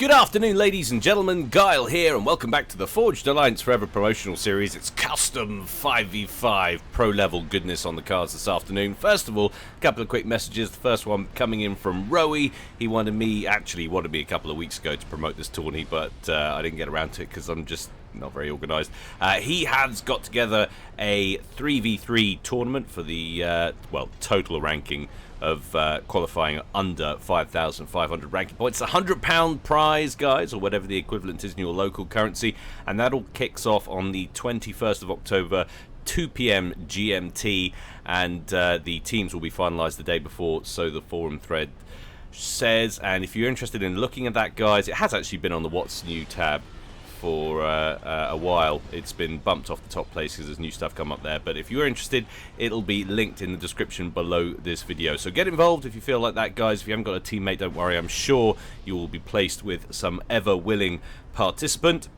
Good afternoon, ladies and gentlemen, Guile here, and welcome back to the Forged Alliance Forever promotional series. It's custom 5v5 pro-level goodness on the cards this afternoon. First of all, a couple of quick messages. The first one coming in from Rowie. He wanted me a couple of weeks ago to promote this tourney, but I didn't get around to it because I'm just not very organised. He has got together a 3v3 tournament for the, total ranking of qualifying under 5,500 ranking points. It's a £100 prize, guys, or whatever the equivalent is in your local currency, and that all kicks off on the 21st of October, 2 PM GMT, and the teams will be finalised the day before, so the forum thread says. And if you're interested in looking at that, guys, it has actually been on the What's New tab for a while. It's been bumped off the top place because there's new stuff come up there, but if you're interested, it'll be linked in the description below this video. So get involved if you feel like that, guys. If you haven't got a teammate, don't worry, I'm sure you will be placed with some ever willing participant.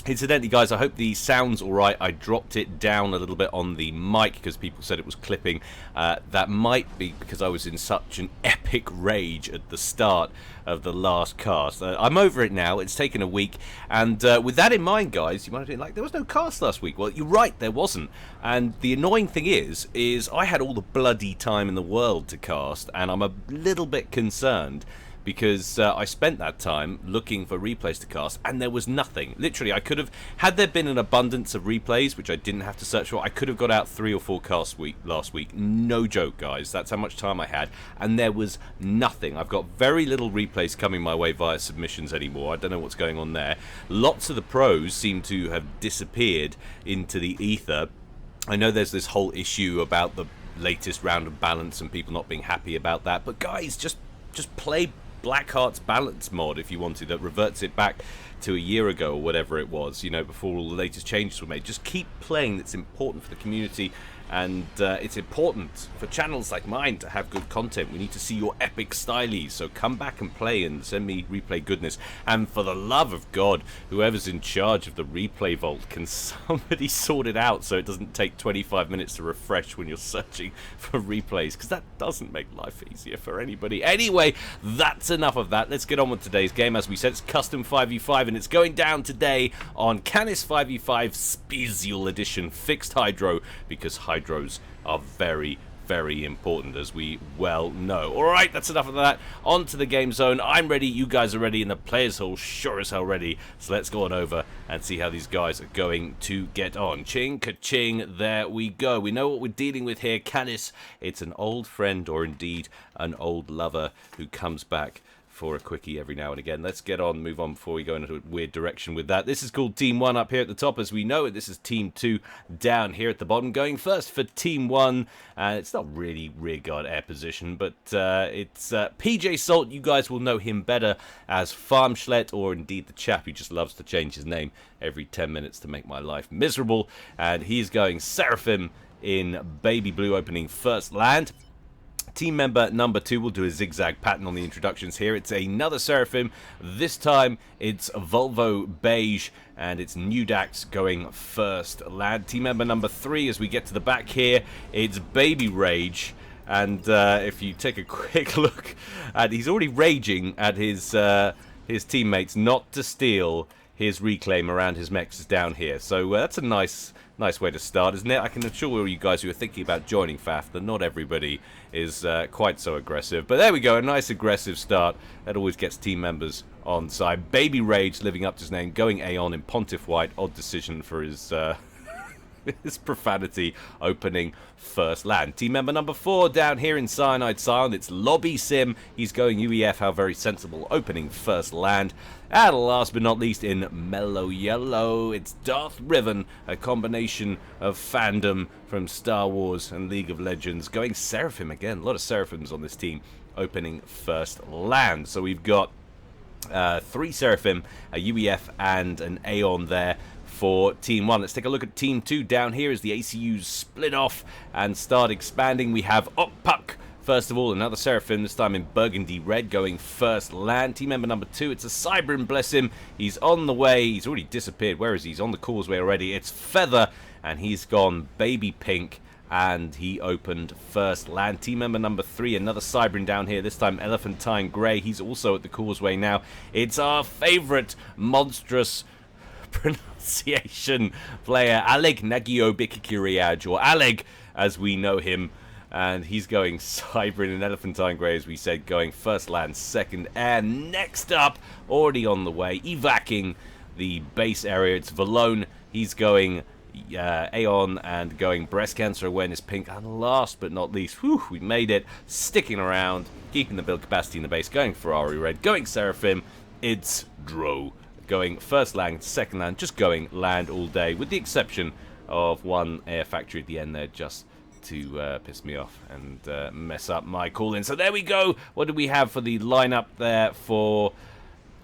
Incidentally, guys, I hope the sound's alright. I dropped it down a little bit on the mic because people said it was clipping. That might be because I was in such an epic rage at the start of the last cast. I'm over it now. It's taken a week. And with that in mind, guys, you might have been like, there was no cast last week. Well, you're right, there wasn't. And the annoying thing is I had all the bloody time in the world to cast, and I'm a little bit concerned because I spent that time looking for replays to cast, and there was nothing. Literally, I could have, had there been an abundance of replays, which I didn't have to search for, I could have got out 3 or 4 casts last week. No joke, guys. That's how much time I had, and there was nothing. I've got very little replays coming my way via submissions anymore. I don't know what's going on there. Lots of the pros seem to have disappeared into the ether. I know there's this whole issue about the latest round of balance and people not being happy about that, but guys, just play Blackheart's balance mod if you wanted, that reverts it back to a year ago or whatever it was, you know, before all the latest changes were made. Just keep playing. It's important for the community, and it's important for channels like mine to have good content. We need to see your epic stylies, so come back and play and send me replay goodness. And for the love of God, whoever's in charge of the replay vault, can somebody sort it out so it doesn't take 25 minutes to refresh when you're searching for replays, because that doesn't make life easier for anybody. Anyway, that's enough of that. Let's get on with today's game. As we said, it's custom 5v5, and it's going down today on Canis 5v5 Special Edition Fixed Hydro, because hydros are very, very important, as we well know. Alright, that's enough of that. On to the game zone. I'm ready, you guys are ready, and the players hall sure as hell ready. So let's go on over and see how these guys are going to get on. Ching, ka-ching, there we go. We know what we're dealing with here. Canis, it's an old friend, or indeed an old lover, who comes back for a quickie every now and again. Let's get on, move on before we go into a weird direction with that. This is called Team 1 up here at the top, as we know it. This is Team 2 down here at the bottom. Going first for Team 1, it's not really rearguard air position, but it's PJ Salt. You guys will know him better as Farmschlet, or indeed the chap who just loves to change his name every 10 minutes to make my life miserable. And he's going Seraphim in Baby Blue, opening first land. Team member number 2 will do a zigzag pattern on the introductions here. It's another Seraphim. This time it's Volvo Beige, and it's Nudax going first land. Team member number 3, as we get to the back here, it's Baby Rage. And if you take a quick look at, he's already raging at his teammates not to steal his reclaim around his mechs down here. So that's a nice way to start, isn't it? I can assure you guys who are thinking about joining FAF that not everybody is quite so aggressive. But there we go, a nice aggressive start. That always gets team members on side. Baby Rage living up to his name, going Aeon in Pontiff White. Odd decision for his his profanity, opening first land. Team member number 4 down here in Cyanide Silent, it's Lobby Sim. He's going UEF, how very sensible, opening first land. And last but not least, in Mellow Yellow, it's Darth Riven, a combination of fandom from Star Wars and League of Legends, going Seraphim again. A lot of Seraphims on this team, opening first land. So we've got 3 Seraphim, a UEF and an Aeon there for Team 1. Let's take a look at Team 2 down here as the ACUs split off and start expanding. We have Okpuk, first of all, another Seraphim, this time in Burgundy Red, going first land. Team member number 2, it's a Cybrin, bless him. He's on the way. He's already disappeared. Where is he? He's on the causeway already. It's Feather, and he's gone Baby Pink and he opened first land. Team member number 3, another Cybran down here, this time Elephantine Grey. He's also at the causeway now. It's our favourite monstrous pronunciation player, Aleg Nagiobikikiriaj, or Aleg as we know him. And he's going Cybran and Elephantine Grey, as we said, going first land, second air. Next up, already on the way, evacing the base area, it's Valone. He's going Aeon and going Breast Cancer Awareness Pink. And last but not least, whew, we made it, sticking around, keeping the build capacity in the base, going Ferrari Red, going Seraphim, it's Dro. Going first land, second land, just going land all day, with the exception of one air factory at the end there, just to piss me off and mess up my call-in. So there we go. What do we have for the lineup there for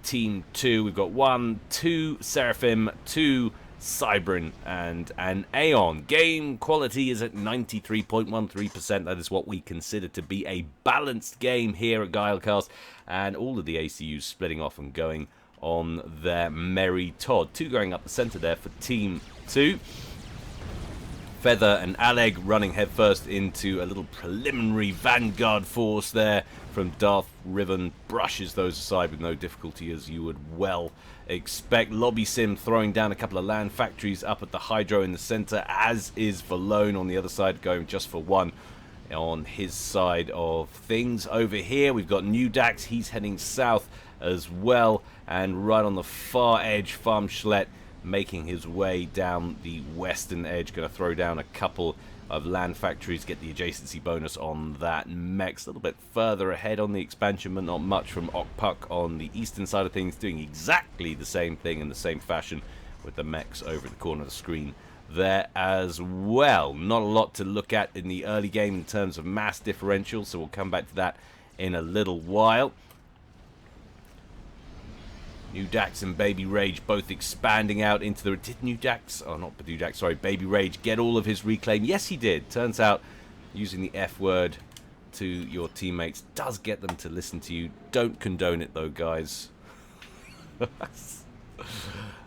Team 2? We've got 1, 2 Seraphim, 2 Cybran, and an Aeon. Game quality is at 93.13%. That is what we consider to be a balanced game here at Guilecast, and all of the ACUs splitting off and going on their merry Todd. 2 going up the centre there for Team 2. Feather and Aleg running headfirst into a little preliminary vanguard force there from Darth Riven. Brushes those aside with no difficulty, as you would well expect. Lobby Sim throwing down a couple of land factories up at the Hydro in the centre, as is Valone on the other side, going just for 1 on his side of things. Over here we've got New Dax, he's heading south as well, and right on the far edge, Farm Schlet making his way down the western edge, going to throw down a couple of land factories, get the adjacency bonus on that. Mechs a little bit further ahead on the expansion, but not much from Okpuk on the eastern side of things, doing exactly the same thing in the same fashion with the mechs over at the corner of the screen there as well. Not a lot to look at in the early game in terms of mass differential, so we'll come back to that in a little while. New Dax and Baby Rage both expanding out into the... Did New Dax... Oh, not New Dax, sorry. Baby Rage get all of his reclaim? Yes, he did. Turns out using the F word to your teammates does get them to listen to you. Don't condone it, though, guys.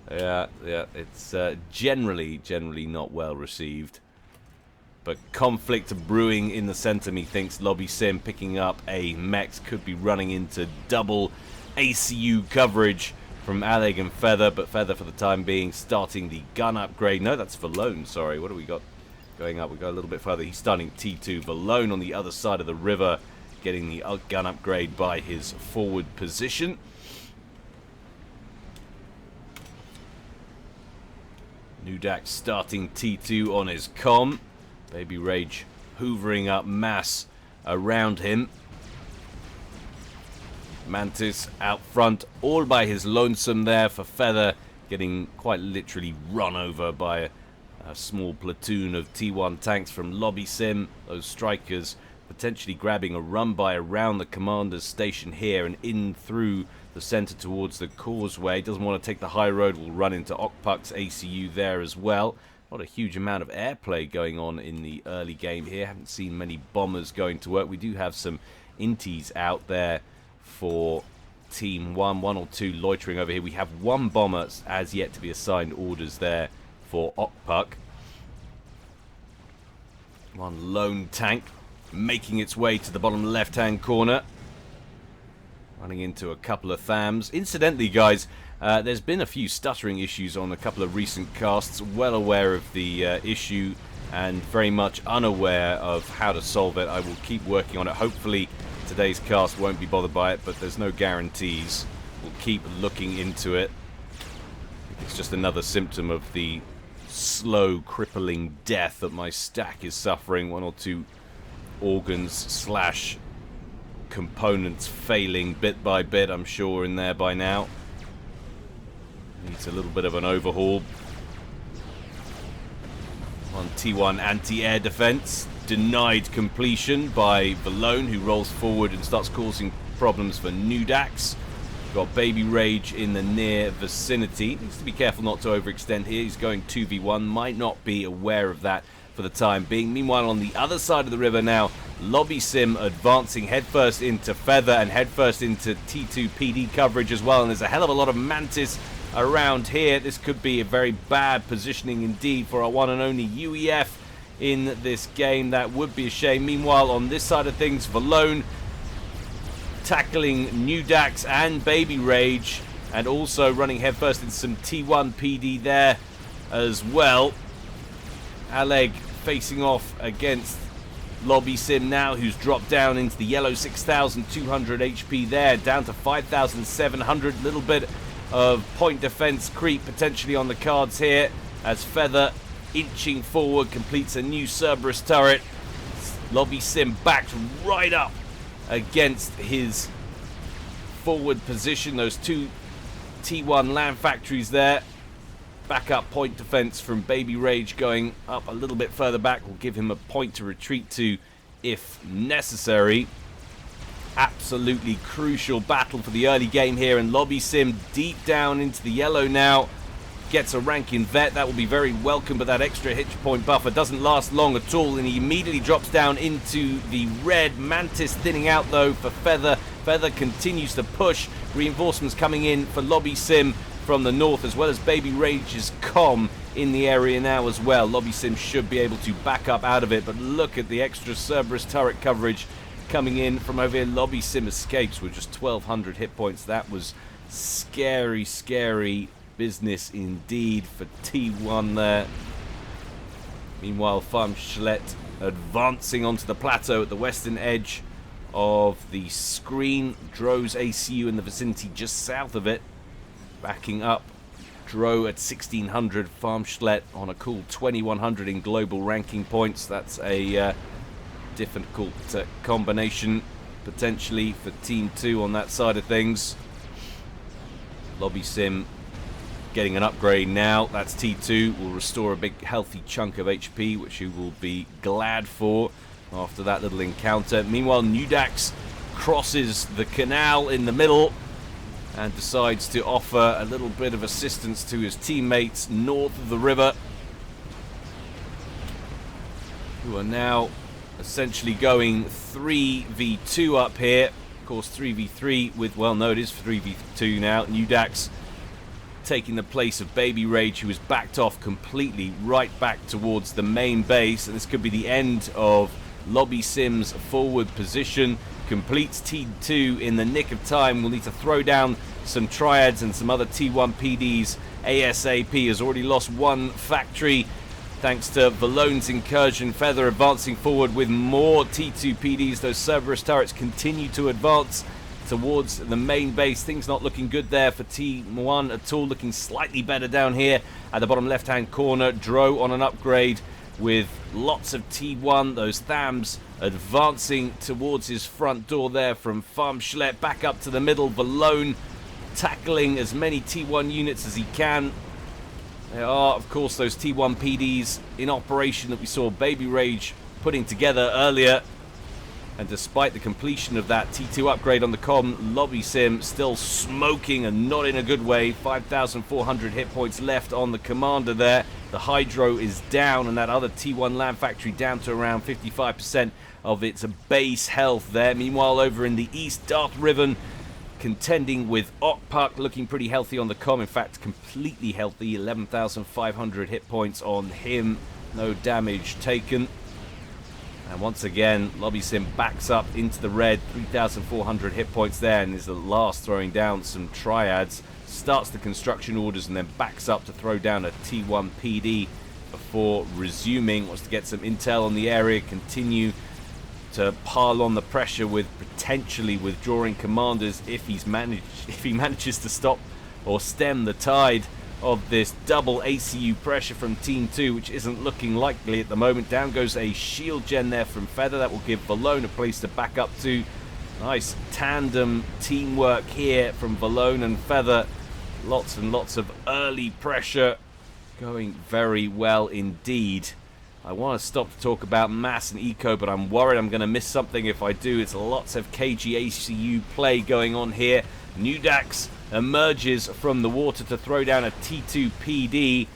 yeah, it's generally not well received. But conflict brewing in the centre, methinks. Lobby Sim picking up a Mex, could be running into double ACU coverage from Aleg and Feather, but Feather for the time being starting the gun upgrade. No, that's Valone, sorry. What do we got going up? We go a little bit further. He's starting T2. Valone on the other side of the river, getting the gun upgrade by his forward position. New Dax starting T2 on his comm. Baby Rage hoovering up mass around him. Mantis out front, all by his lonesome there for Feather, getting quite literally run over by a small platoon of T1 tanks from Lobby Sim. Those strikers potentially grabbing a run by around the commander's station here and in through the centre towards the causeway. Doesn't want to take the high road, will run into Okpuk's ACU there as well. Not a huge amount of airplay going on in the early game here. Haven't seen many bombers going to work. We do have some inties out there for Team 1, 1 or 2 loitering over here. We have 1 bomber as yet to be assigned orders there for Okpuk. 1 lone tank making its way to the bottom left-hand corner. Running into a couple of Thams. Incidentally, guys, there's been a few stuttering issues on a couple of recent casts. Well aware of the issue and very much unaware of how to solve it. I will keep working on it. Hopefully today's cast won't be bothered by it, but there's no guarantees. We'll keep looking into it. It's just another symptom of the slow, crippling death that my stack is suffering. 1 or 2 organs / components failing bit by bit, I'm sure, in there by now. Needs a little bit of an overhaul. On T1 anti-air defense. Denied completion by Valone, who rolls forward and starts causing problems for New Dax. Got Baby Rage in the near vicinity. Needs to be careful not to overextend here. He's going 2v1. Might not be aware of that for the time being. Meanwhile, on the other side of the river now, Lobby Sim advancing headfirst into Feather and headfirst into T2 PD coverage as well. And there's a hell of a lot of Mantis around here. This could be a very bad positioning indeed for our one and only UEF. in this game. That would be a shame. Meanwhile, on this side of things, Valone tackling Nudax and Baby Rage, and also running headfirst into some T1 PD there as well. Aleg facing off against Lobby Sim now, who's dropped down into the yellow. 6,200 HP there, down to 5,700. Little bit of point defense creep potentially on the cards here, as Feather inching forward completes a new Cerberus turret. Lobby Sim backed right up against his forward position. Those two T1 land factories there. Backup point defense from Baby Rage going up a little bit further back will give him a point to retreat to if necessary. Absolutely crucial battle for the early game here, and Lobby Sim deep down into the yellow now. Gets a rank in vet. That will be very welcome, but that extra hit point buffer doesn't last long at all, and he immediately drops down into the red. Mantis thinning out though for Feather. Feather continues to push. Reinforcements coming in for Lobby Sim from the north, as well as Baby Rage's comm in the area now as well. Lobby Sim should be able to back up out of it, but look at the extra Cerberus turret coverage coming in from over here. Lobby Sim escapes with just 1,200 hit points. That was scary, scary business indeed for T1 there. Meanwhile, Farmschlet advancing onto the plateau at the western edge of the screen. Dro's ACU in the vicinity just south of it. Backing up, Dro at 1,600, Farmschlet on a cool 2,100 in global ranking points. That's a difficult combination potentially for Team 2 on that side of things. Lobby Sim getting an upgrade now. That's T2. Will restore a big healthy chunk of HP, which you will be glad for after that little encounter. Meanwhile, Nudax crosses the canal in the middle and decides to offer a little bit of assistance to his teammates north of the river, who are now essentially going 3v2 up here. Of course, 3v3 with, well, no, it is 3v2 now. Nudax taking the place of Baby Rage, who was backed off completely right back towards the main base, and this could be the end of Lobby Sim's forward position. Completes T2 in the nick of time. We'll need to throw down some triads and some other T1 PDs ASAP. Has already lost one factory thanks to Valone's incursion. Feather advancing forward with more T2 PDs. Those Cerberus turrets continue to advance towards the main base. Things not looking good there for T1 at all. Looking slightly better down here at the bottom left hand corner. Dro on an upgrade with lots of T1. Those Thams advancing towards his front door there from Farmschlet. Back up to the middle. Valone tackling as many T1 units as he can. There are, of course, those T1 PDs in operation that we saw Baby Rage putting together earlier. And despite the completion of that T2 upgrade on the comm, Lobby Sim still smoking, and not in a good way. 5,400 hit points left on the commander there. The Hydro is down, and that other T1 land factory down to around 55% of its base health there. Meanwhile, over in the east, Darth Riven contending with Okpuk, looking pretty healthy on the comm. In fact, completely healthy. 11,500 hit points on him. No damage taken. And once again, Lobby Sim backs up into the red. 3,400 hit points there, and is the last throwing down some triads. Starts the construction orders and then backs up to throw down a T1 PD before resuming. Wants to get some intel on the area, continue to pile on the pressure with potentially withdrawing commanders if he manages to stop or stem the tide of this double ACU pressure from Team 2, which isn't looking likely at the moment. Down goes a shield gen there from Feather. That will give Valone a place to back up to. Nice tandem teamwork here from Valone and Feather. Lots and lots of early pressure going very well indeed. I want to stop to talk about mass and eco, but I'm worried I'm going to miss something if I do. It's lots of KG ACU play going on here. Nudax emerges from the water to throw down a T2 PD.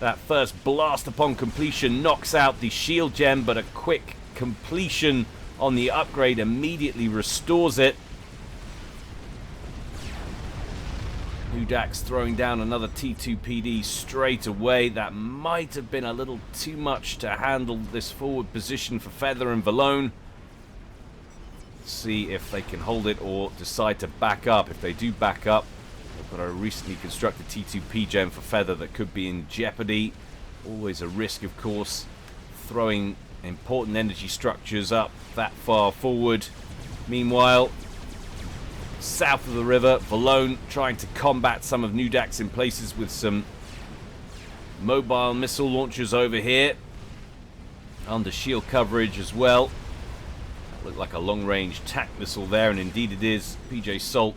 That first blast upon completion knocks out the shield gem, but a quick completion on the upgrade immediately restores it. Nudax throwing down another T2PD straight away. That might have been a little too much to handle this forward position for Feather and Valone. See if they can hold it or decide to back up. If they do back up, they've got a recently constructed T2P gem for Feather that could be in jeopardy. Always a risk, of course, throwing important energy structures up that far forward. Meanwhile, south of the river, Valone trying to combat some of Nudax in places with some mobile missile launchers over here. Under shield coverage as well. That looked like a long-range TAC missile there, and indeed it is. PJ Salt,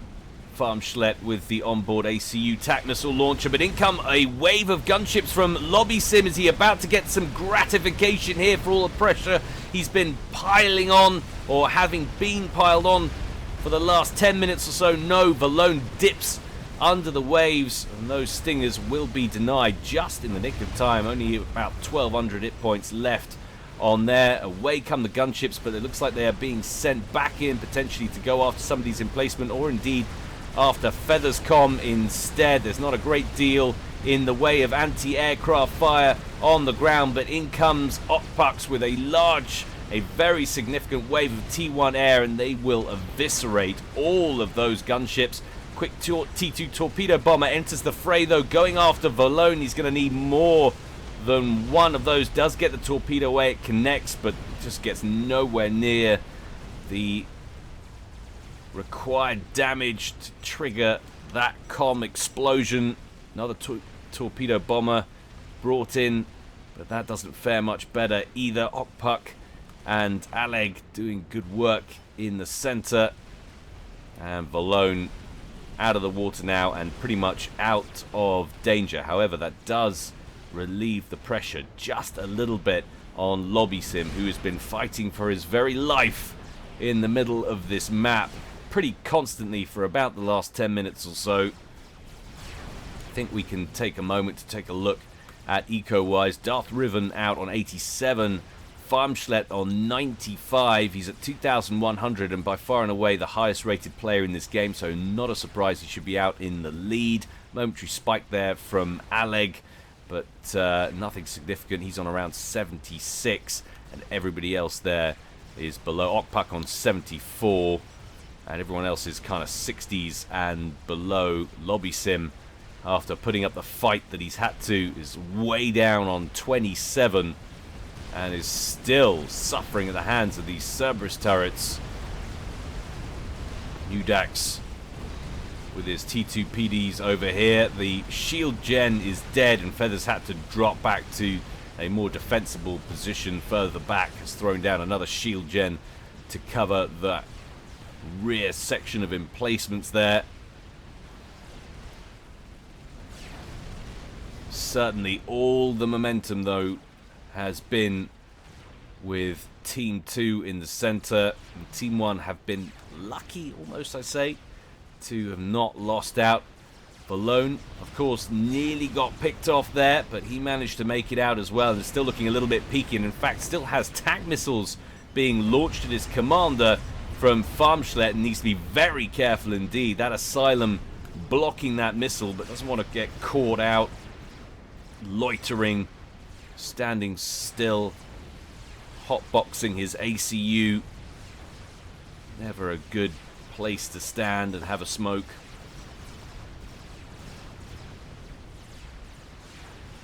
Farmschlet with the onboard ACU TAC missile launcher, but in come a wave of gunships from Lobby Sim. Is he about to get some gratification here for all the pressure he's been piling on, or having been piled on for the last 10 minutes or so? No, Valone dips under the waves, and those stingers will be denied just in the nick of time. Only about 1,200 hit points left on there. Away come the gunships, but it looks like they are being sent back in, potentially to go after some of these emplacement, or indeed after Feather's comm instead. There's not a great deal in the way of anti-aircraft fire on the ground, but in comes Okpuks with a very significant wave of T1 air, and they will eviscerate all of those gunships. Quick T2 torpedo bomber enters the fray, though, going after Valone. He's going to need more than one of those. Does get the torpedo away, it connects, but just gets nowhere near the required damage to trigger that comm explosion. Another torpedo bomber brought in, but that doesn't fare much better either. Okpuk and Aleg doing good work in the center, and Valone out of the water now and pretty much out of danger. However, that does relieve the pressure just a little bit on Lobby Sim, who has been fighting for his very life in the middle of this map pretty constantly for about the last 10 minutes or so. I think we can take a moment to take a look at eco-wise. Darth Riven out on 87, Farmschlet on 95. He's at 2,100 and by far and away the highest rated player in this game, so not a surprise he should be out in the lead. Momentary spike there from Aleg, but nothing significant. He's on around 76, and everybody else there is below. Okpuk on 74, and everyone else is kind of 60s and below. Lobby Sim, after putting up the fight that he's had to, is way down on 27 and is still suffering at the hands of these Cerberus turrets. Nudax with his T2PDs over here. The shield gen is dead, and Feathers had to drop back to a more defensible position further back. Has thrown down another shield gen to cover the rear section of emplacements there. Certainly all the momentum, though, has been with Team 2 in the center. And Team 1 have been lucky, almost I say, to have not lost out. Valone, of course, nearly got picked off there, but he managed to make it out as well, and is still looking a little bit peaky, and in fact still has TAC missiles being launched at his commander from Farmschlet, and needs to be very careful indeed. That Asylum blocking that missile, but doesn't want to get caught out loitering, standing still, hotboxing his ACU. Never a good place to stand and have a smoke.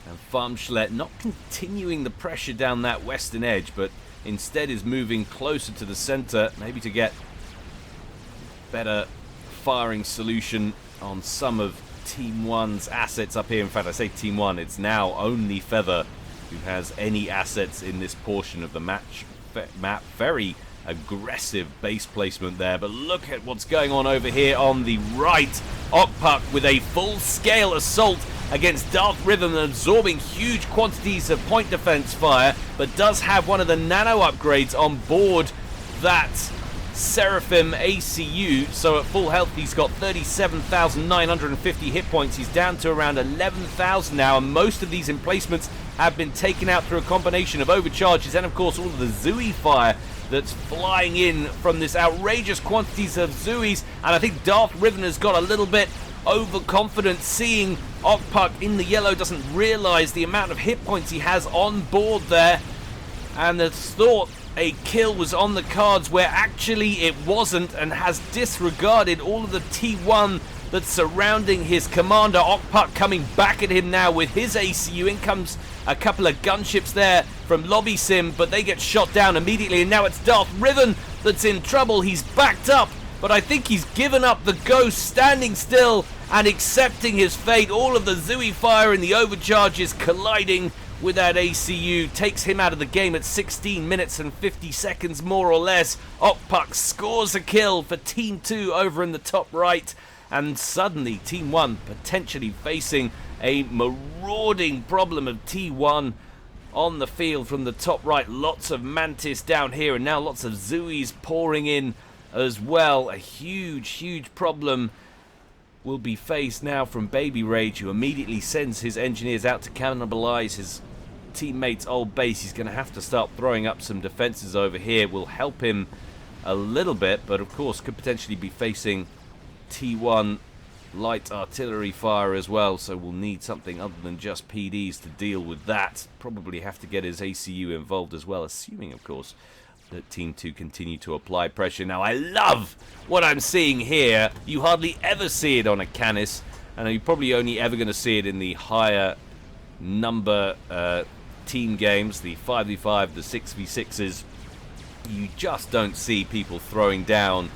And Farmschlet not continuing the pressure down that western edge, but instead is moving closer to the center, maybe to get better firing solution on some of Team 1's assets up here. In fact, I say Team 1, it's now only Feather who has any assets in this portion of the map. Very aggressive base placement there, but look at what's going on over here on the right. Okpuk with a full-scale assault against Darth Rhythm, absorbing huge quantities of point defense fire, but does have one of the nano upgrades on board that Seraphim ACU, so at full health he's got 37,950 hit points. He's down to around 11,000 now, and most of these emplacements have been taken out through a combination of overcharges and of course all of the Zooey fire that's flying in from this outrageous quantities of Zooeys. And I think Darth Riven has got a little bit overconfident, seeing Okpuk in the yellow, doesn't realise the amount of hit points he has on board there, and has thought a kill was on the cards where actually it wasn't, and has disregarded all of the T1 that's surrounding his commander. Okpuk coming back at him now with his ACU. In comes a couple of gunships there from Lobby Sim, but they get shot down immediately, and now it's Darth Riven that's in trouble. He's backed up, but I think he's given up the ghost, standing still and accepting his fate. All of the Zooey fire and the overcharges colliding with that ACU takes him out of the game at 16 minutes and 50 seconds more or less. Okpuk scores a kill for Team 2 over in the top right, and suddenly Team 1 potentially facing a marauding problem of T1 on the field from the top right. Lots of Mantis down here, and now lots of Zooeys pouring in as well. A huge problem will be faced now from Baby Rage, who immediately sends his engineers out to cannibalize his teammates' old base. He's going to have to start throwing up some defenses over here. Will help him a little bit, but of course could potentially be facing T1 light artillery fire as well, so we'll need something other than just PDs to deal with that. Probably have to get his ACU involved as well, assuming of course that Team 2 continue to apply pressure. Now I love what I'm seeing here. You hardly ever see it on a Canis, and you're probably only ever going to see it in the higher number team games, the 5v5, the 6v6s. You just don't see people throwing down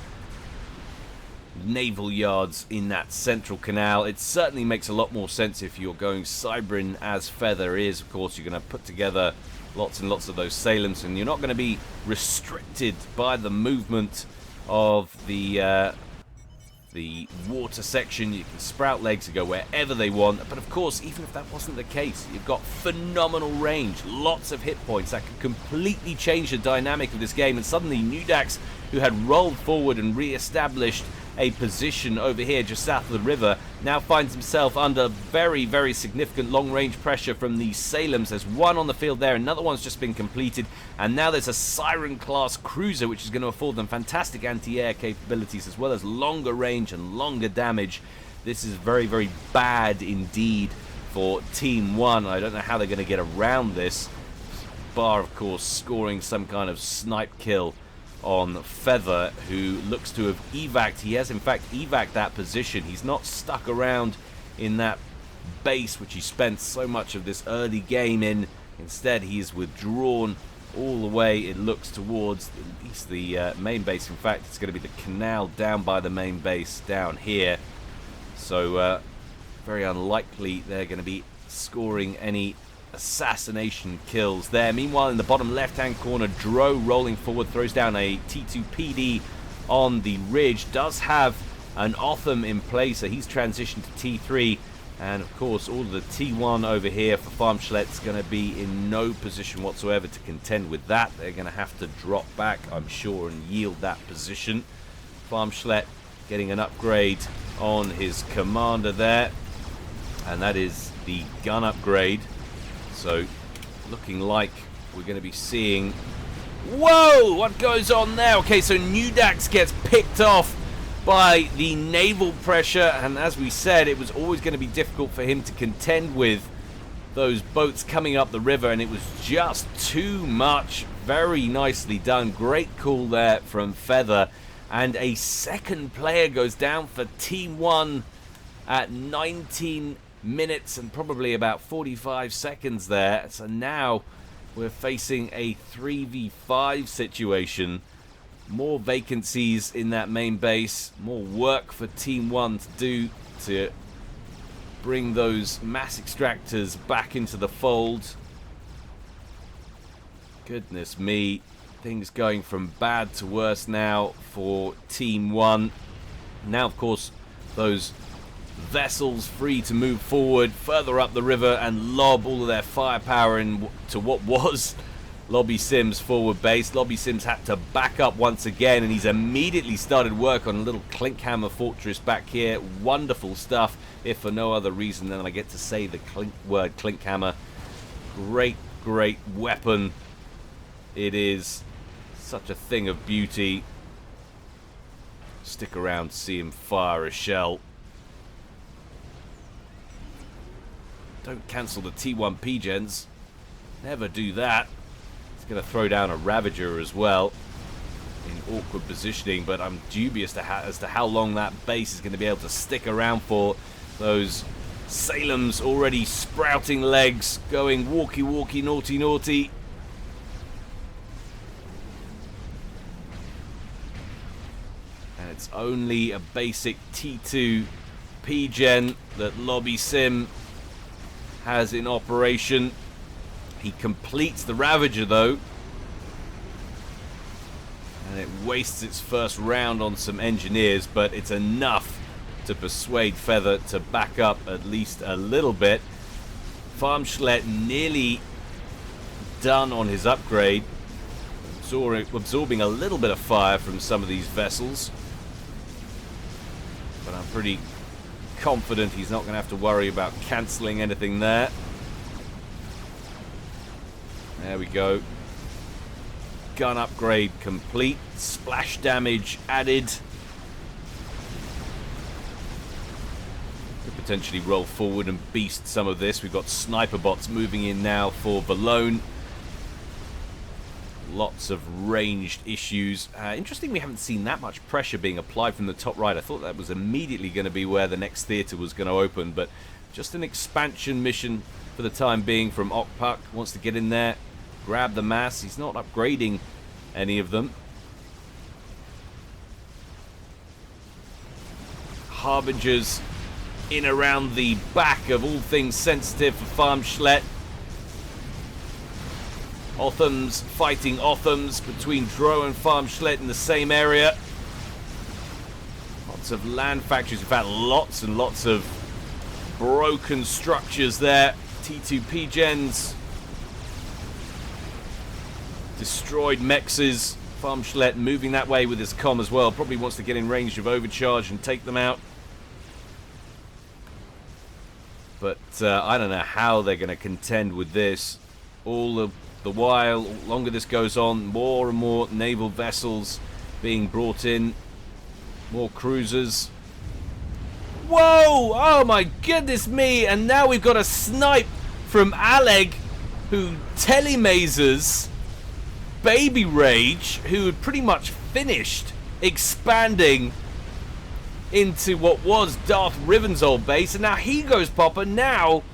naval yards in that central canal. It certainly makes a lot more sense if you're going Cybrin as Feather is. Of course, you're going to put together lots and lots of those Salems, and you're not going to be restricted by the movement of the water section. You can sprout legs to go wherever they want, but of course, even if that wasn't the case, you've got phenomenal range, lots of hit points that could completely change the dynamic of this game. And suddenly Nudax, who had rolled forward and re-established a position over here just south of the river, now finds himself under very significant long-range pressure from these Salems. There's one on the field there, another one's just been completed, and now there's a Siren-class cruiser which is going to afford them fantastic anti-air capabilities as well as longer range and longer damage. This is very bad indeed for Team 1. I don't know how they're going to get around this, bar of course scoring some kind of snipe kill on Feather, who looks to have evac'd. He has in fact evac'd that position. He's not stuck around in that base which he spent so much of this early game in. Instead, he is withdrawn all the way, it looks, towards at least the main base. In fact, it's going to be the canal down by the main base down here. So very unlikely they're going to be scoring any assassination kills there. Meanwhile, in the bottom left-hand corner, Dro rolling forward, throws down a T2 PD on the ridge. Does have an Otham in place, so he's transitioned to T3. And of course, all of the T1 over here for Farmschlett's going to be in no position whatsoever to contend with that. They're going to have to drop back, I'm sure, and yield that position. Farmschlett getting an upgrade on his commander there, and that is the gun upgrade. So, looking like we're going to be seeing... Whoa! What goes on there? Okay, so Nudax gets picked off by the naval pressure, and as we said, it was always going to be difficult for him to contend with those boats coming up the river, and it was just too much. Very nicely done. Great call there from Feather. And a second player goes down for Team 1 at 19 minutes and probably about 45 seconds there. So now we're facing a 3v5 situation. More vacancies in that main base, more work for Team 1 to do to bring those mass extractors back into the fold. Goodness me, things going from bad to worse now for Team 1. Now, of course, those vessels free to move forward further up the river and lob all of their firepower into what was Lobby Sim's forward base. Lobby Sim's had to back up once again, and he's immediately started work on a little Clinkhammer fortress back here. Wonderful stuff, if for no other reason than I get to say the word Clinkhammer. Great weapon. It is such a thing of beauty. Stick around to see him fire a shell. Don't cancel the T1 P-gens. Never do that. It's going to throw down a Ravager as well in awkward positioning, but I'm dubious as to how long that base is going to be able to stick around for. Those Salem's already sprouting legs, going walkie-walkie, naughty-naughty. And it's only a basic T2 P-gen that Lobby Sim has in operation. He completes the Ravager though, and it wastes its first round on some engineers, but it's enough to persuade Feather to back up at least a little bit. Farmschlett nearly done on his upgrade, absorbing a little bit of fire from some of these vessels, but I'm pretty confident he's not going to have to worry about cancelling anything there. There we go. Gun upgrade complete. Splash damage added. Could potentially roll forward and beast some of this. We've got sniper bots moving in now for Valone. Lots of ranged issues. Interesting, we haven't seen that much pressure being applied from the top right. I thought that was immediately going to be where the next theatre was going to open, but just an expansion mission for the time being from Okpuk. Wants to get in there, grab the mass. He's not upgrading any of them. Harbingers in around the back of all things sensitive for Farmschlett. Othams fighting Othams between Dro and Farmschlett in the same area. Lots of land factories, in fact lots and lots of broken structures there. T2 gens, destroyed mexes. Farmschlett moving that way with his comm as well. Probably wants to get in range of overcharge and take them out. But I don't know how they're going to contend with this. All of the while, the longer this goes on, more and more naval vessels being brought in, more cruisers. Whoa! Oh my goodness me! And now we've got a snipe from Aleg, who telemasers Baby Rage, who had pretty much finished expanding into what was Darth Riven's old base, and now he goes popper. Now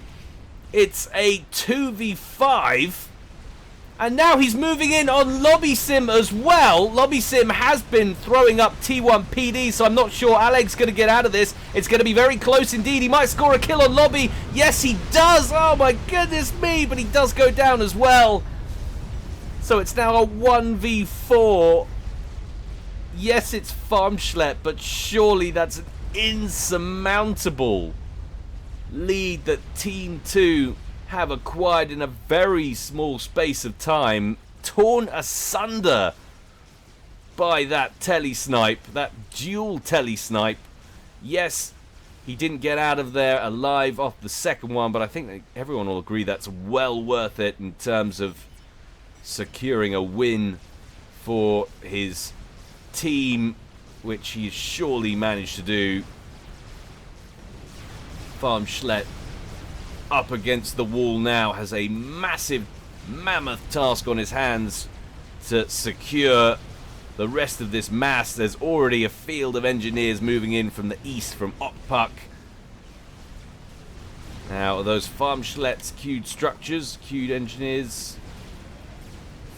it's a 2v5. And now he's moving in on Lobby Sim as well. Lobby Sim has been throwing up T1 PD, so I'm not sure Aleg's going to get out of this. It's going to be very close indeed. He might score a kill on Lobby. Yes, he does. Oh, my goodness me. But he does go down as well. So it's now a 1v4. Yes, it's Farmschlett, but surely that's an insurmountable lead that Team 2 have acquired in a very small space of time, torn asunder by that telesnipe, that dual telesnipe. Yes, he didn't get out of there alive off the second one, but I think that everyone will agree that's well worth it in terms of securing a win for his team, which he has surely managed to do. Farmschlett up against the wall now, has a massive, mammoth task on his hands to secure the rest of this mass. There's already a field of engineers moving in from the east, from Okpuk. Now, are those Farmschlett's queued structures, queued engineers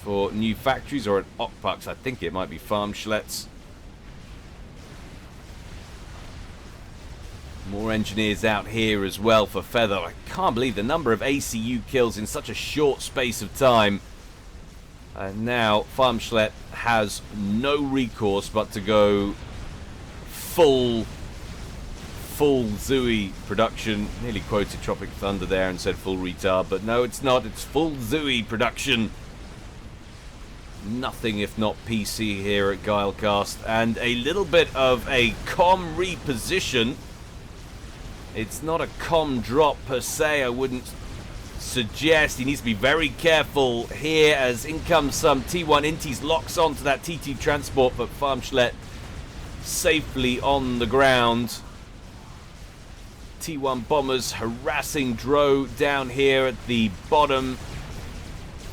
for new factories, or at Okpuk's? I think it might be Farmschlett's. More engineers out here as well for Feather. I can't believe the number of ACU kills in such a short space of time. And now Farmschlett has no recourse but to go full Zooey production. Nearly quoted Tropic Thunder there and said full retard, but no, it's not. It's full Zooey production. Nothing if not PC here at Guilecast. And a little bit of a comm reposition. It's not a comm drop per se, I wouldn't suggest. He needs to be very careful here as in comes some T1 Inties, locks onto that T2 transport, but Farmschlett safely on the ground. T1 bombers harassing Dro down here at the bottom.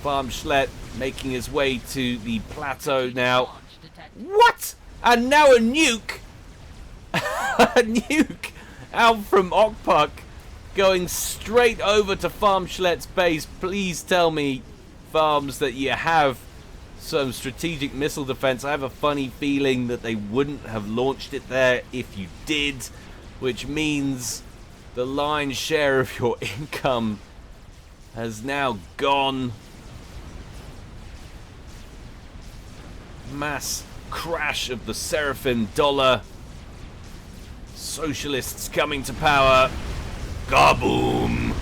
Farmschlet making his way to the plateau now. What? And now a nuke? A nuke out from Okpuk going straight over to Farmschlet's base. Please tell me, Farms, that you have some strategic missile defense. I have a funny feeling that they wouldn't have launched it there if you did, which means the lion's share of your income has now gone. Mass crash of the Seraphim dollar. Socialists coming to power. Gaboom!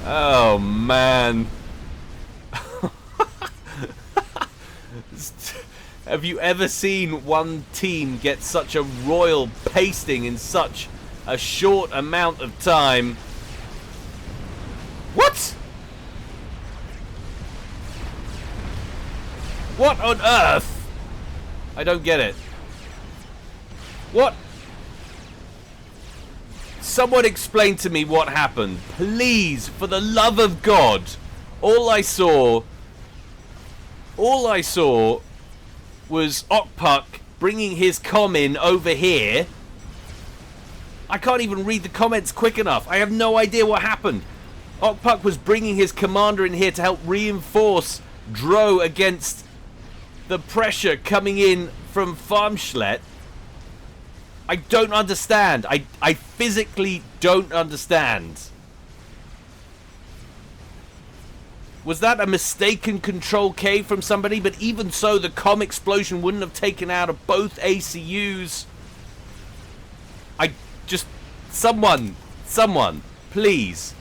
Oh man. Have you ever seen one team get such a royal pasting in such a short amount of time? What? What on earth? I don't get it. What? Someone explain to me what happened. Please, for the love of God. All I saw was Okpuk bringing his comm in over here. I can't even read the comments quick enough. I have no idea what happened. Okpuk was bringing his commander in here to help reinforce Dro against the pressure coming in from Farmschlet. I don't understand. I physically don't understand. Was that a mistaken control K from somebody? But even so, the comm explosion wouldn't have taken out of both ACUs. Someone, please,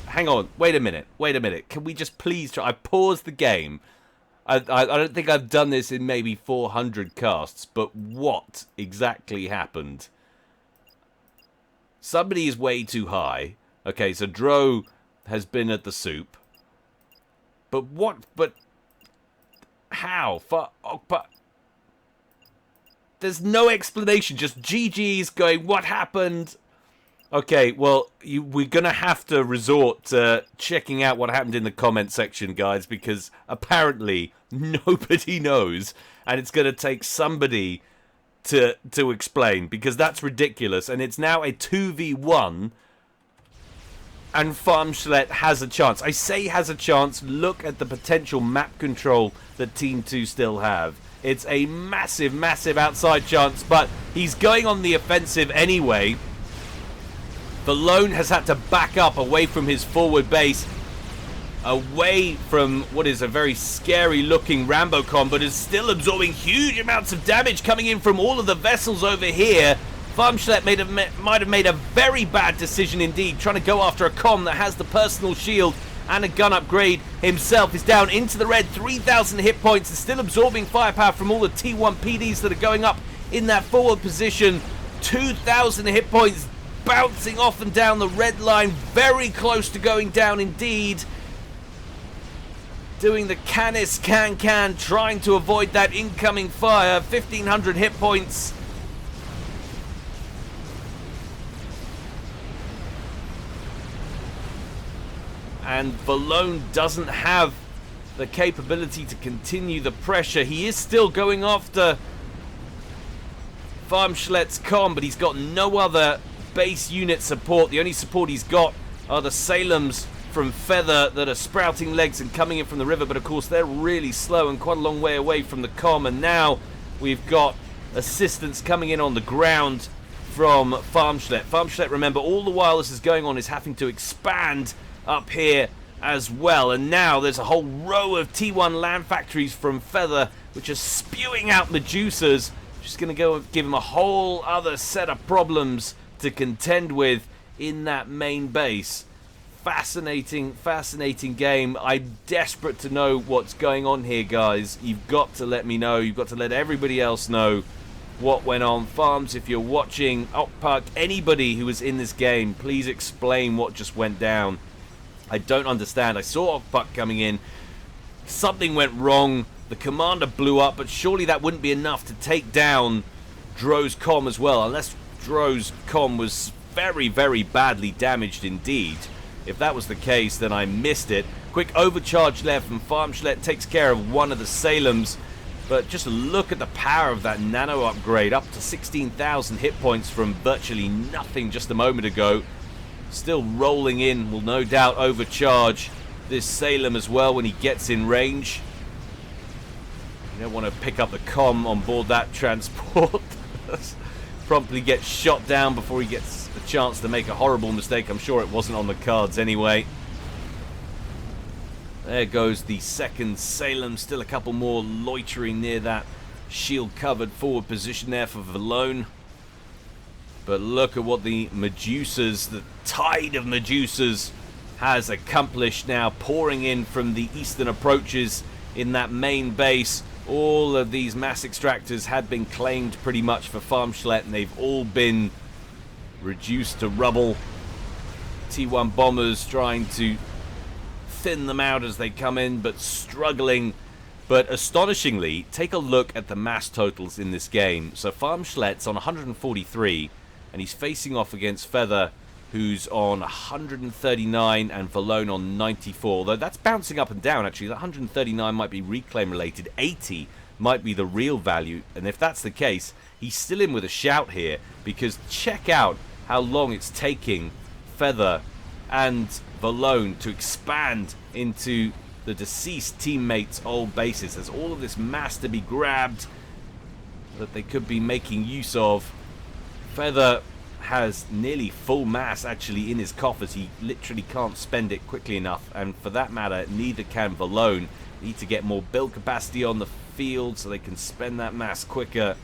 hang on. Wait a minute. Can we just please try? I paused the game. I don't think I've done this in maybe 400 casts, but what exactly happened? Somebody is way too high. Okay, so Dro has been at the soup. But what? But how? There's no explanation. Just GG's going, what happened? Okay, well, we're going to have to resort to checking out what happened in the comment section, guys, because apparently nobody knows, and it's going to take somebody to explain, because that's ridiculous, and it's now a 2v1, and Farmschlet has a chance. I say has a chance. Look at the potential map control that Team 2 still have. It's a massive, massive outside chance, but he's going on the offensive anyway. The Lone has had to back up away from his forward base, away from what is a very scary looking Rambocom, but is still absorbing huge amounts of damage coming in from all of the vessels over here. Farmschlet might have made a very bad decision indeed, trying to go after a comm that has the personal shield and a gun upgrade himself. Is down into the red, 3,000 hit points, and still absorbing firepower from all the T1 PDs that are going up in that forward position. 2,000 hit points bouncing off and down the red line, very close to going down indeed. Doing the Canis can, trying to avoid that incoming fire. 1,500 hit points. And Valone doesn't have the capability to continue the pressure. He is still going after Farmschlet's comm, but he's got no other base unit support. The only support he's got are the Salems from Feather that are sprouting legs and coming in from the river, but of course they're really slow and quite a long way away from the comm. And now we've got assistance coming in on the ground from Farmschlet. Farmschlet, remember, all the while this is going on, is having to expand up here as well. And now there's a whole row of T1 land factories from Feather which are spewing out Medusas. Just going to go and give him a whole other set of problems to contend with in that main base. Fascinating game. I'm desperate to know what's going on here, guys. You've got to let me know. You've got to let everybody else know what went on. Farms, if you're watching, Okpuk, anybody who was in this game, please explain what just went down. I don't understand. I saw Okpuk coming in. Something went wrong. The commander blew up, but surely that wouldn't be enough to take down Dro's comm as well, unless Dro's comm was very, very badly damaged indeed. If that was the case, then I missed it. Quick overcharge left, and Farmschlet takes care of one of the Salems. But just look at the power of that nano upgrade, up to 16,000 hit points from virtually nothing just a moment ago. Still rolling in, will no doubt overcharge this Salem as well when he gets in range. You don't want to pick up the comm on board that transport. Promptly gets shot down before he gets a chance to make a horrible mistake. I'm sure it wasn't on the cards anyway. There goes the second Salem. Still a couple more loitering near that shield-covered forward position there for Valone. But look at what the Medusas, the tide of Medusas, has accomplished now, pouring in from the eastern approaches in that main base. All of these mass extractors had been claimed pretty much for Farmschlet, and they've all been reduced to rubble. T1 bombers trying to thin them out as they come in, but struggling. But astonishingly, take a look at the mass totals in this game. So Farmschlet's on 143, and he's facing off against Feather, who's on 139, and Valone on 94. Though that's bouncing up and down, actually. That 139 might be reclaim related. 80 might be the real value. And if that's the case, he's still in with a shout here, because check out how long it's taking Feather and Valone to expand into the deceased teammates' old bases. There's all of this mass to be grabbed that they could be making use of. Feather has nearly full mass actually in his coffers. He literally can't spend it quickly enough, and for that matter, neither can Valone. Need to get more build capacity on the field so they can spend that mass quicker.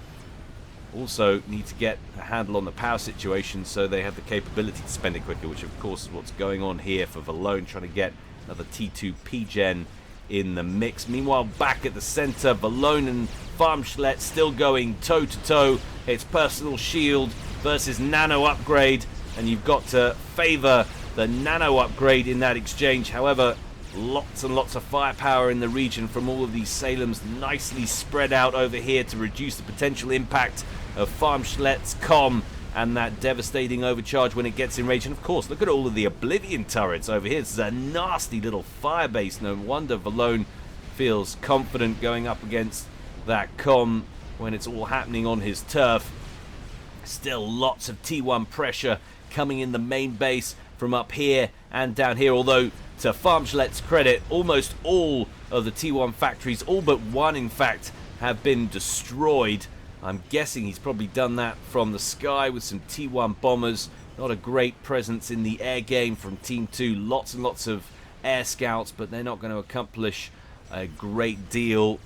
Also need to get a handle on the power situation so they have the capability to spend it quicker, which of course is what's going on here for Valone, trying to get another T2 P-Gen in the mix. Meanwhile, back at the center, Valone and Farmschlet still going toe-to-toe. It's personal shield versus nano upgrade, and you've got to favor the nano upgrade in that exchange. However, lots and lots of firepower in the region from all of these Salems, nicely spread out over here to reduce the potential impact of Farmschlet's comm and that devastating overcharge when it gets in range. And of course, look at all of the Oblivion turrets over here. This is a nasty little fire base. No wonder Valone feels confident going up against that comm when it's all happening on his turf. Still lots of T1 pressure coming in the main base from up here and down here, although to Farmschlet's credit, almost all of the T1 factories, all but one in fact, have been destroyed. I'm guessing he's probably done that from the sky with some T1 bombers. Not a great presence in the air game from Team 2. Lots and lots of air scouts, but they're not going to accomplish a great deal.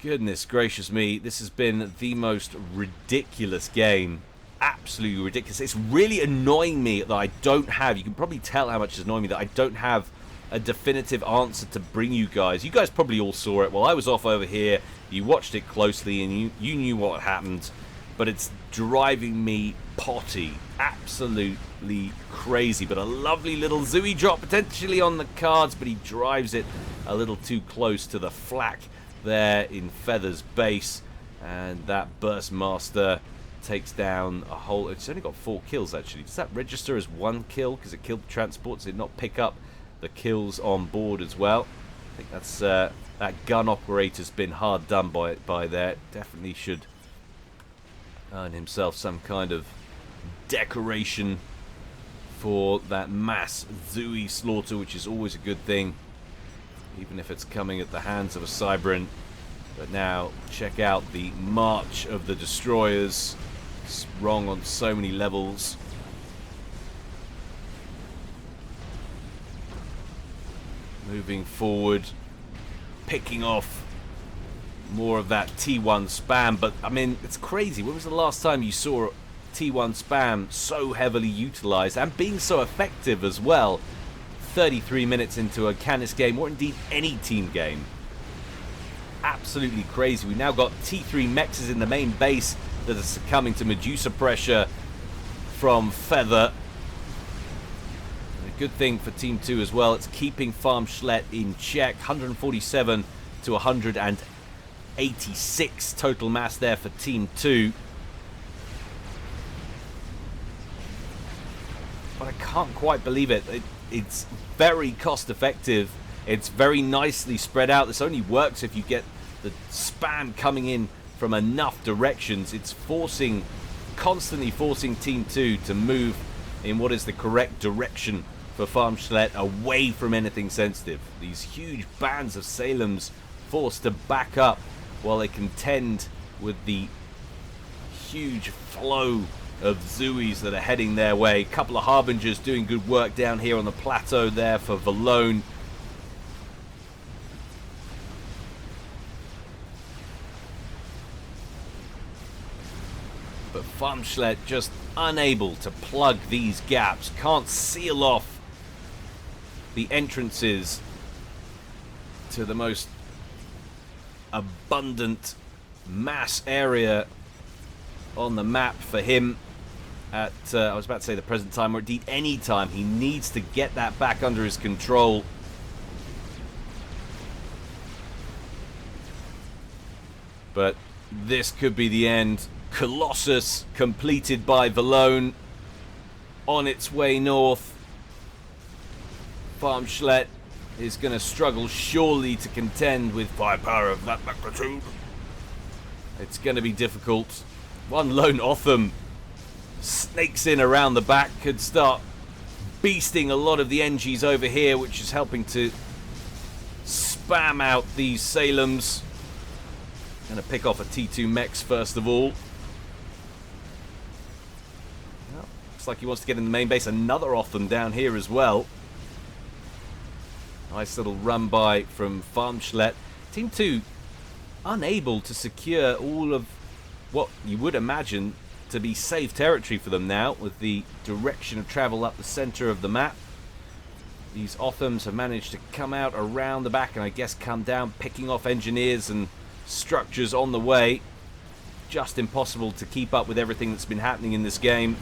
Goodness gracious me, this has been the most ridiculous game. Absolutely ridiculous. It's really annoying me that I don't have, you can probably tell how much it's annoying me that I don't have a definitive answer to bring you guys. You guys probably all saw it while I was off over here. You watched it closely and you knew what happened. But it's driving me potty. Absolutely crazy. But a lovely little Zooey drop potentially on the cards, but he drives it a little too close to the flak there in Feather's base, and that Burst Master takes down a whole... It's only got 4 kills actually. Does that register as 1 kill because it killed the transport? Does it not pick up the kills on board as well? I think that's that gun operator's been hard done by there. Definitely should earn himself some kind of decoration for that mass Zooey slaughter, which is always a good thing, even if it's coming at the hands of a Cybran. But now, check out the march of the destroyers. It's wrong on so many levels. Moving forward, picking off more of that T1 spam. But, I mean, it's crazy. When was the last time you saw T1 spam so heavily utilized and being so effective as well? 33 minutes into a Canis game, or indeed any team game. Absolutely crazy. We've now got T3 mexes in the main base that are succumbing to Medusa pressure from Feather. And a good thing for Team 2 as well, it's keeping Farmschlet in check. 147 to 186 total mass there for Team 2. can't quite believe it. It's very cost effective. It's very nicely spread out. This only works if you get the spam coming in from enough directions. It's constantly forcing Team 2 to move in what is the correct direction for Farmschlet, away from anything sensitive. These huge bands of Salems forced to back up while they contend with the huge flow of Zuis that are heading their way. A couple of Harbingers doing good work down here on the plateau there for Valone. But Farmschlet just unable to plug these gaps, can't seal off the entrances to the most abundant mass area on the map for him at, I was about to say the present time, or indeed any time. He needs to get that back under his control. But this could be the end. Colossus completed by Valone on its way north. Farmschlet is going to struggle surely to contend with firepower of that magnitude. It's going to be difficult. One lone Otham snakes in around the back, could start beasting a lot of the NGs over here, which is helping to spam out these Salems. Going to pick off a T2 mechs first of all. Well, looks like he wants to get in the main base. Another Otham down here as well. Nice little run by from Farmschlet. Team 2 unable to secure all of what you would imagine to be safe territory for them now, with the direction of travel up the center of the map. These Othams have managed to come out around the back and I guess come down, picking off engineers and structures on the way. Just impossible to keep up with everything that's been happening in this game.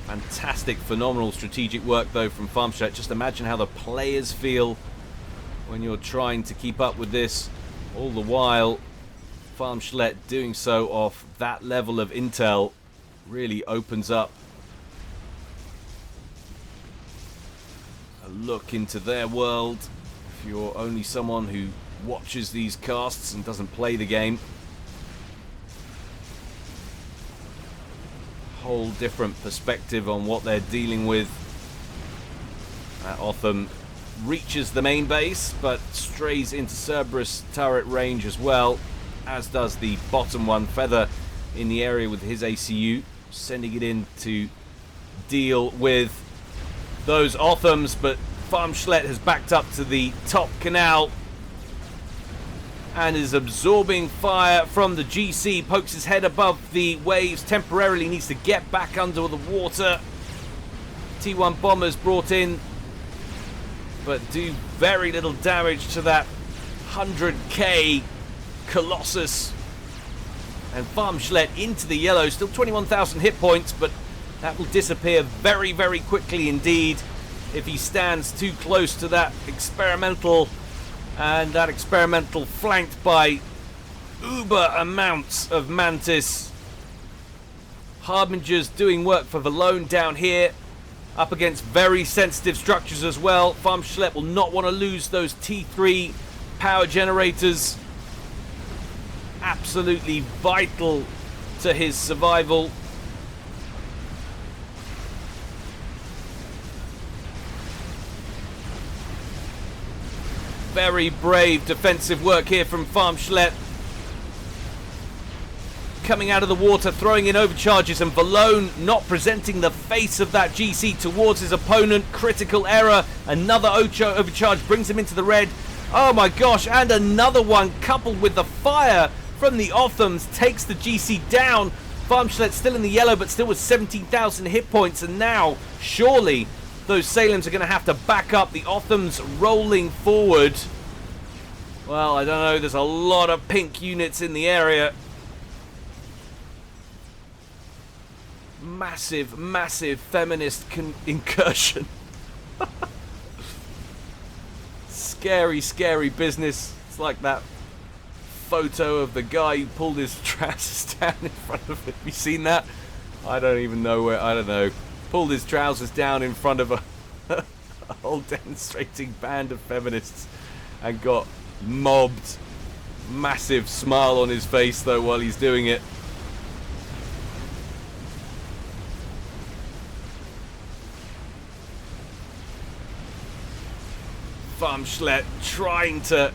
Fantastic, phenomenal strategic work though from Farmschlet. Just imagine how the players feel when you're trying to keep up with this. All the while, Farmschlet doing so off that level of intel really opens up a look into their world. If you're only someone who watches these casts and doesn't play the game, whole different perspective on what they're dealing with. That Otham reaches the main base but strays into Cerberus turret range as well, as does the bottom one. Feather in the area with his ACU, sending it in to deal with those Othams, but Farmschlet has backed up to the top canal and is absorbing fire from the GC. Pokes his head above the waves temporarily, needs to get back under the water. T1 bombers brought in, but do very little damage to that 100k Colossus. And Farmschlet into the yellow, still 21,000 hit points, but that will disappear very, very quickly indeed if he stands too close to that experimental, and that experimental flanked by uber amounts of Mantis. Harbingers doing work for Valone down here, up against very sensitive structures as well. Farmschlet will not want to lose those T3 power generators. Absolutely vital to his survival. Very brave defensive work here from Farmschlet. Coming out of the water, throwing in overcharges, and Valone not presenting the face of that GC towards his opponent. Critical error. Another overcharge brings him into the red. Oh my gosh, and another one coupled with the fire from the Othams takes the GC down. Farmschlet still in the yellow, but still with 17,000 hit points, and now surely those Salems are going to have to back up. The Othams rolling forward. Well, I don't know. There's a lot of pink units in the area. Massive, massive feminist incursion. Scary, scary business. It's like that photo of the guy who pulled his trousers down in front of it. Have you seen that? I don't even know where. I don't know. pulled his trousers down in front of a whole demonstrating band of feminists and got mobbed. Massive smile on his face though while he's doing it. Farmschlet trying to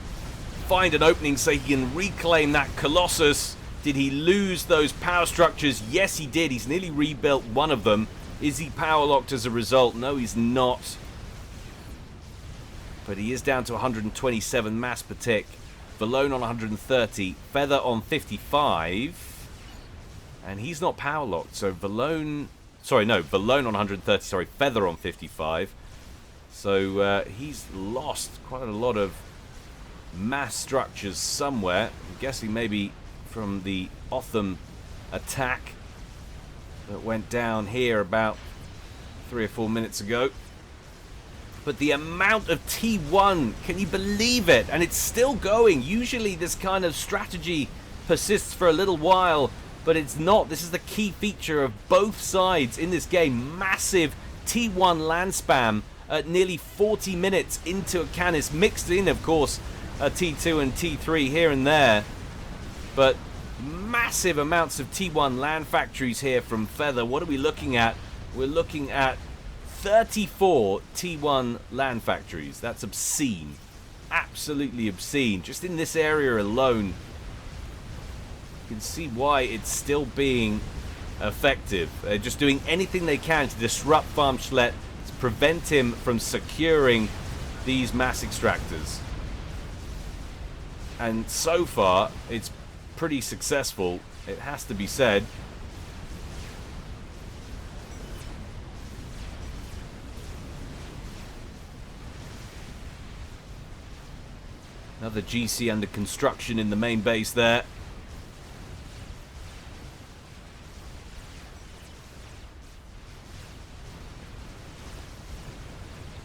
find an opening so he can reclaim that Colossus. Did he lose those power structures? Yes, he did. He's nearly rebuilt one of them. Is he power locked as a result? No, he's not. But he is down to 127 mass per tick. Valone on 130. Feather on 55. And he's not power locked. So Valone... Sorry, no. Valone on 130. Sorry, Feather on 55. So he's lost quite a lot of mass structures somewhere. I'm guessing maybe from the Otham attack that went down here about 3 or 4 minutes ago. But the amount of T1, can you believe it? And it's still going. Usually this kind of strategy persists for a little while, but it's not. This is the key feature of both sides in this game. Massive T1 land spam at nearly 40 minutes into a Canis, mixed in, of course, a T2 and T3 here and there. But massive amounts of T1 land factories here from Feather. What are we looking at? We're looking at 34 T1 land factories. That's obscene. Absolutely obscene. Just in this area alone, you can see why it's still being effective. They're just doing anything they can to disrupt Farmschlet, to prevent him from securing these mass extractors. And so far, it's pretty successful, it has to be said. Another GC under construction in the main base there.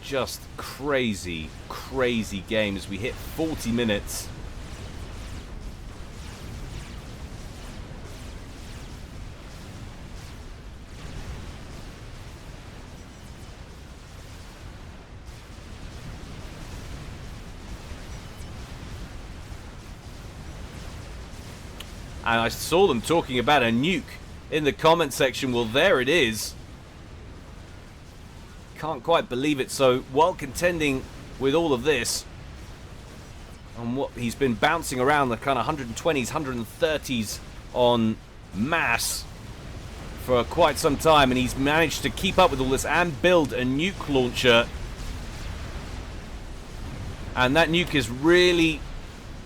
Just crazy, crazy game as we hit 40 minutes. And I saw them talking about a nuke in the comment section. Well, there it is. Can't quite believe it. So, while contending with all of this, and what he's been bouncing around the kind of 120s, 130s on mass for quite some time, and he's managed to keep up with all this and build a nuke launcher. And that nuke is really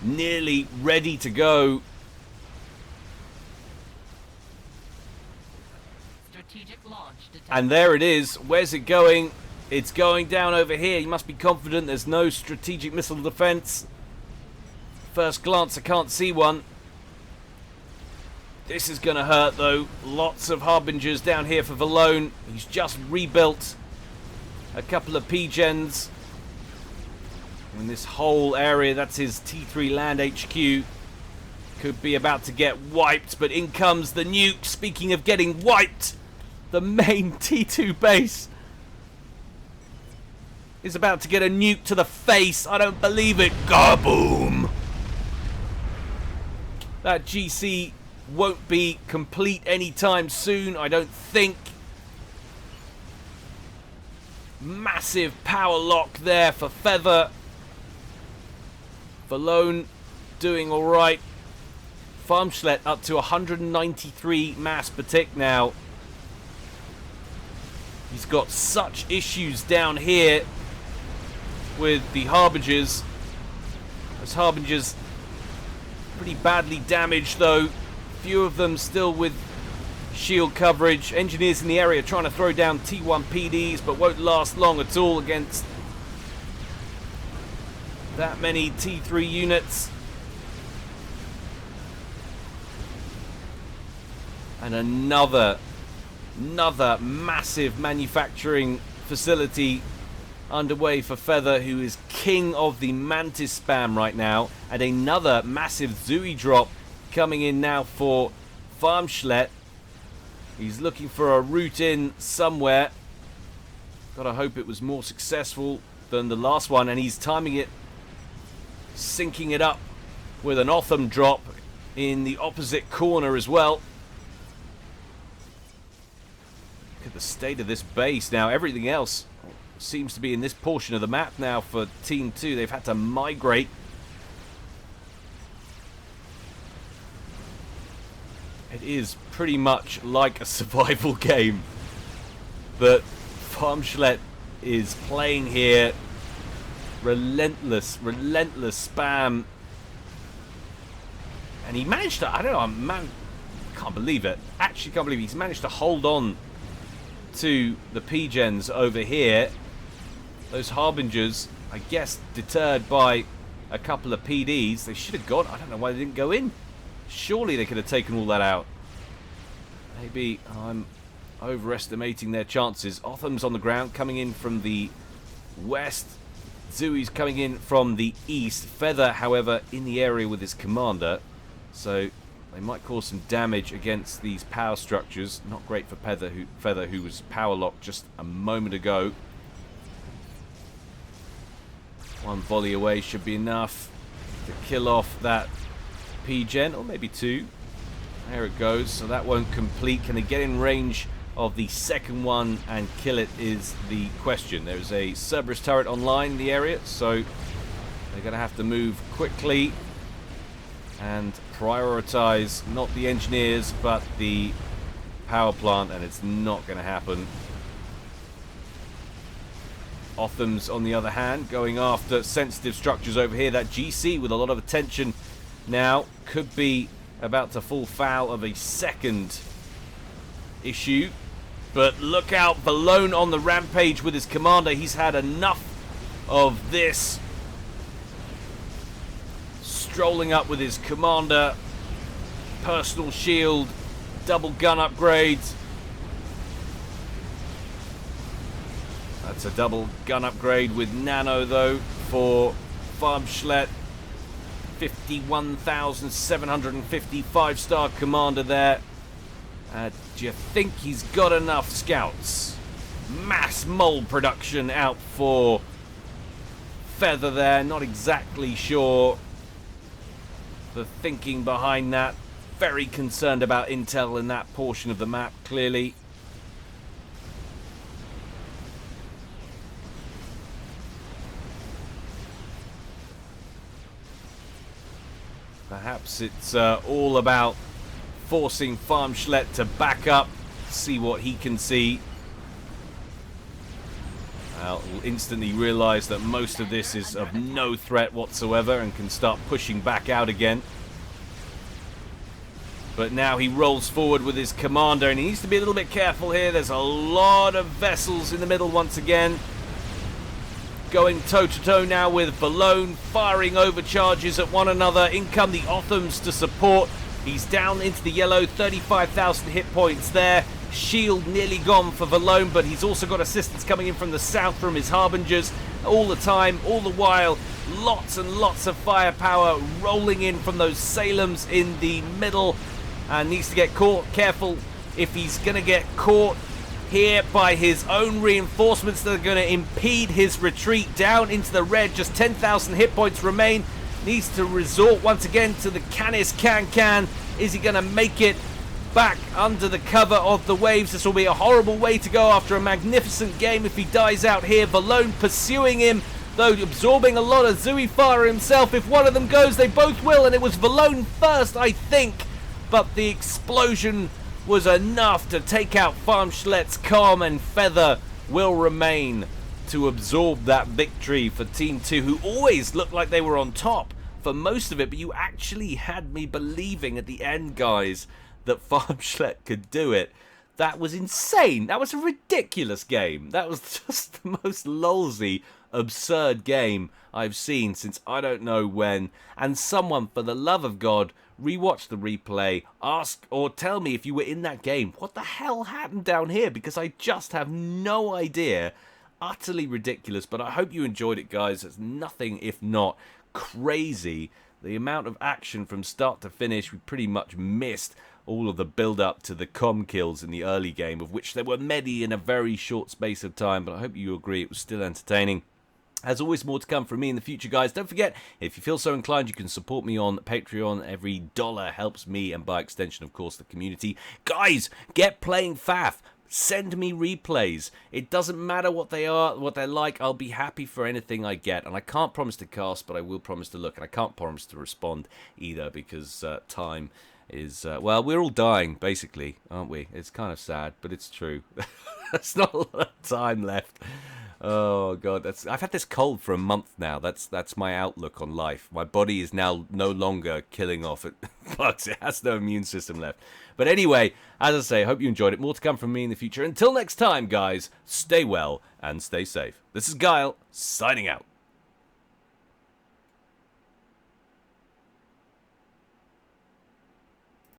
nearly ready to go. And there it is. Where's it going? It's going down over here. You must be confident there's no strategic missile defense. First glance, I can't see one. This is going to hurt, though. Lots of harbingers down here for Valone. He's just rebuilt a couple of P-gens in this whole area. That's his T3 land HQ. Could be about to get wiped, but in comes the nuke. Speaking of getting wiped, the main T2 base is about to get a nuke to the face. I don't believe it. Kaboom! That GC won't be complete anytime soon, I don't think. Massive power lock there for Feather. Valone doing alright. Farmschlet up to 193 mass per tick now. He's got such issues down here with the harbingers. Those harbingers pretty badly damaged, though. Few of them still with shield coverage. Engineers in the area trying to throw down T1 PDs, but won't last long at all against that many T3 units. And another massive manufacturing facility underway for Feather, who is king of the Mantis spam right now. And another massive Zooey drop coming in now for Farmschlet. He's looking for a route in somewhere. Gotta hope it was more successful than the last one, and he's timing it, syncing it up with an Otham drop in the opposite corner as well. Look at the state of this base now. Everything else seems to be in this portion of the map now for Team 2. They've had to migrate. It is pretty much like a survival game that Farmschlet is playing here. Relentless spam. And he managed to, I don't know, man, can't believe it. Actually can't believe it. He's managed to hold on to the P-gens over here. Those Harbingers, I guess, deterred by a couple of PDs. They should have gone. I don't know why they didn't go in. Surely they could have taken all that out. Maybe I'm overestimating their chances. Otham's on the ground, coming in from the west. Zui's coming in from the east. Feather, however, in the area with his commander. So they might cause some damage against these power structures. Not great for Feather, who was power locked just a moment ago. One volley away should be enough to kill off that P-gen, or maybe two. There it goes. So that won't complete. Can they get in range of the second one and kill it is the question. There's a Cerberus turret online in the area, so they're going to have to move quickly and prioritize not the engineers but the power plant, and it's not going to happen. Otham's, on the other hand, going after sensitive structures over here. That GC with a lot of attention now could be about to fall foul of a second issue. But look out, Valone on the rampage with his commander. He's had enough of this. Strolling up with his commander. Personal shield. Double gun upgrades. That's a double gun upgrade with Nano, though, for Farmschlet. 51,750 5-star commander there. Do you think he's got enough scouts? Mass mold production out for Feather there. Not exactly sure the thinking behind that. Very concerned about intel in that portion of the map, clearly. Perhaps it's all about forcing Farmschlet to back up, see what he can see. Well, we'll instantly realise that most of this is of no threat whatsoever and can start pushing back out again. But now he rolls forward with his commander, and he needs to be a little bit careful here. There's a lot of vessels in the middle once again. Going toe-to-toe now with Valone, firing overcharges at one another. In come the Othams to support. He's down into the yellow, 35,000 hit points there. Shield nearly gone for Valone, but he's also got assistance coming in from the south from his Harbingers. All the time, all the while, lots and lots of firepower rolling in from those Salems in the middle. And needs to get caught. Careful if he's going to get caught here by his own reinforcements that are going to impede his retreat down into the red. Just 10,000 hit points remain. Needs to resort once again to the Canis can. Is he going to make it back under the cover of the waves? This will be a horrible way to go after a magnificent game if he dies out here. Valone pursuing him, though absorbing a lot of Zui fire himself. If one of them goes, they both will, and it was Valone first, I think. But the explosion was enough to take out Farmschlet's calm, and Feather will remain to absorb that victory for Team 2, who always looked like they were on top for most of it, but you actually had me believing at the end, guys, that Farmschlet could do it. That was insane. That was a ridiculous game. That was just the most lolsy, absurd game I've seen since I don't know when. And someone, for the love of God, rewatch the replay, ask or tell me if you were in that game. What the hell happened down here? Because I just have no idea. Utterly ridiculous, but I hope you enjoyed it, guys. It's nothing if not crazy the amount of action from start to finish, we pretty much missed all of the build-up to the comm kills in the early game, of which there were many in a very short space of time, but I hope you agree it was still entertaining. As always, more to come from me in the future, guys. Don't forget, if you feel so inclined, you can support me on Patreon. Every dollar helps me and, by extension, of course, the community. Guys, get playing FAF. Send me replays. It doesn't matter what they are, what they're like. I'll be happy for anything I get. And I can't promise to cast, but I will promise to look. And I can't promise to respond either, because time is... well, we're all dying, basically, aren't we? It's kind of sad, but it's true. There's not a lot of time left. Oh God, I've had this cold for a month now. That's my outlook on life. My body is now no longer killing off bugs. It has no immune system left. But anyway, as I say, hope you enjoyed it. More to come from me in the future. Until next time, guys, stay well and stay safe. This is Guile, signing out.